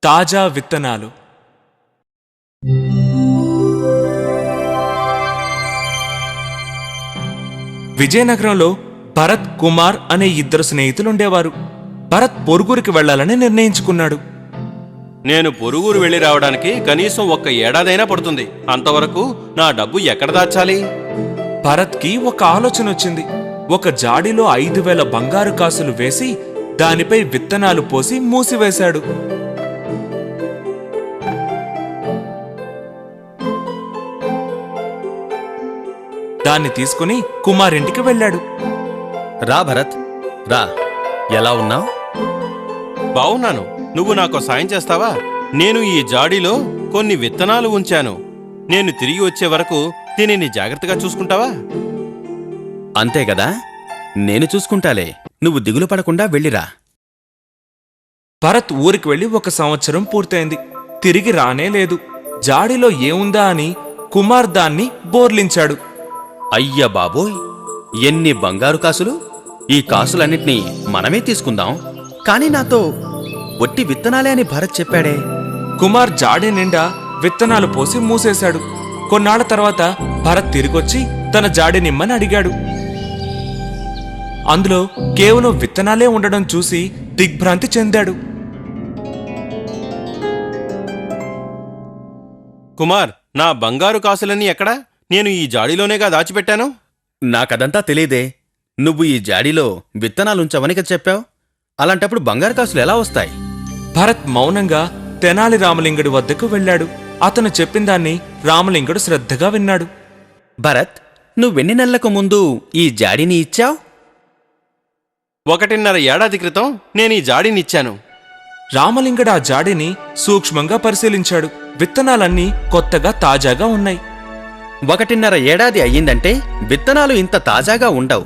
తాజా విత్తనాలు. విజయనగరంలో భరత్, కుమార్ అనే ఇద్దరు స్నేహితులుండేవారు. భరత్ పొరుగురికి వెళ్లాలని నిర్ణయించుకున్నాడు. నేను పొరుగురు వెళ్ళి రావడానికి కనీసం 1 ఏడాదైనా పడుతుంది. అంతవరకు నా డబ్బు ఎక్కడ దాచాలి? భరత్కి ఒక ఆలోచన వచ్చింది. ఒక జాడీలో 5,000 బంగారు కాసులు వేసి దానిపై విత్తనాలు పోసి మూసివేశాడు. దాన్ని తీసుకుని కుమార్ ఇంటికి వెళ్ళాడు. రా భరత్, రా. ఎలా ఉన్నావు? బావున్నాను. నువ్వు నాకు సాయం చేస్తావా? నేను ఈ జాడీలో కొన్ని విత్తనాలు ఉంచాను. నేను తిరిగి వచ్చే వరకు దీనిని జాగ్రత్తగా చూసుకుంటావా? అంతే గదా, నేను చూసుకుంటాలే. నువ్వు దిగులు పడకుండా వెళ్ళిరా. భరత్ ఊరికి వెళ్లి 1 సంవత్సరం పూర్తయింది. తిరిగి రానే లేదు. జాడీలో ఏముందా అని కుమార్ దాన్ని బోర్లించాడు. అయ్య బాబోయ్, ఎన్ని బంగారు కాసులు! ఈ కాసులన్నిటినీ మనమే తీసుకుందాం. కాని నాతో ఒట్టి విత్తనాలే అని భరత్ చెప్పాడే. కుమార్ జాడీ నిండా విత్తనాలు పోసి మూసేశాడు. కొన్నాళ్ల తర్వాత భరత్ తిరిగొచ్చి తన జాడీ నిమ్మని అడిగాడు. అందులో కేవలం విత్తనాలే ఉండడం చూసి దిగ్భ్రాంతి చెందాడు. కుమార్, నా బంగారు కాసులన్నీ ఎక్కడా? నేను ఈ జాడీలోనేగా దాచిపెట్టాను. నాకదంతా తెలీదే. నువ్వు ఈ జాడీలో విత్తనాలుంచవని కదా చెప్పావు. అలాంటప్పుడు బంగారు కాసులు ఎలా వస్తాయి? భరత్ మౌనంగా తెనాలి రామలింగుడి వద్దకు వెళ్ళాడు. అతను చెప్పిందాన్ని రామలింగుడు శ్రద్ధగా విన్నాడు. భరత్, నువ్వెన్ని నెలలకు ముందు ఈ జాడీని ఇచ్చావు? 1.5 ఏడాది క్రితం నేను ఈ జాడీనిచ్చాను. రామలింగుడు ఆ జాడీని సూక్ష్మంగా పరిశీలించాడు. విత్తనాలన్నీ కొత్తగా తాజాగా ఉన్నాయి. 1.5 ఏడాది అయ్యిందంటే విత్తనాలు ఇంత తాజాగా ఉండవు.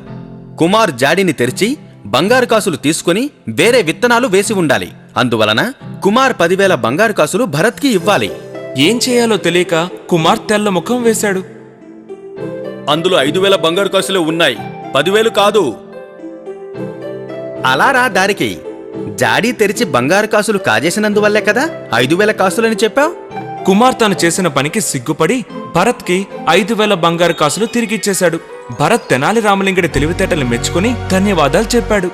కుమార్ జాడీని తెరిచి బంగారు కాసులు తీసుకుని వేరే విత్తనాలు వేసి ఉండాలి. అందువలన కుమార్ 10,000 బంగారు కాసులు భరత్కి ఇవ్వాలి. ఏం చేయాలో తెలియక కుమార్ తెల్ల ముఖం వేశాడు. అందులో 5,000 బంగారు కాసులు ఉన్నాయి, 10,000 కాదు. అలా రా దారికి. జాడీ తెరిచి బంగారు కాసులు కాజేసినందువల్లే కదా 5,000 కాసులని చెప్పావు. కుమార్ తను చేసిన పనికి సిగ్గుపడి భరత్కి 5,000 బంగారు కాసులు తిరిగిచ్చేశాడు. భరత్ తెనాలి రామలింగుడి తెలివితేటలు మెచ్చుకుని ధన్యవాదాలు చెప్పాడు.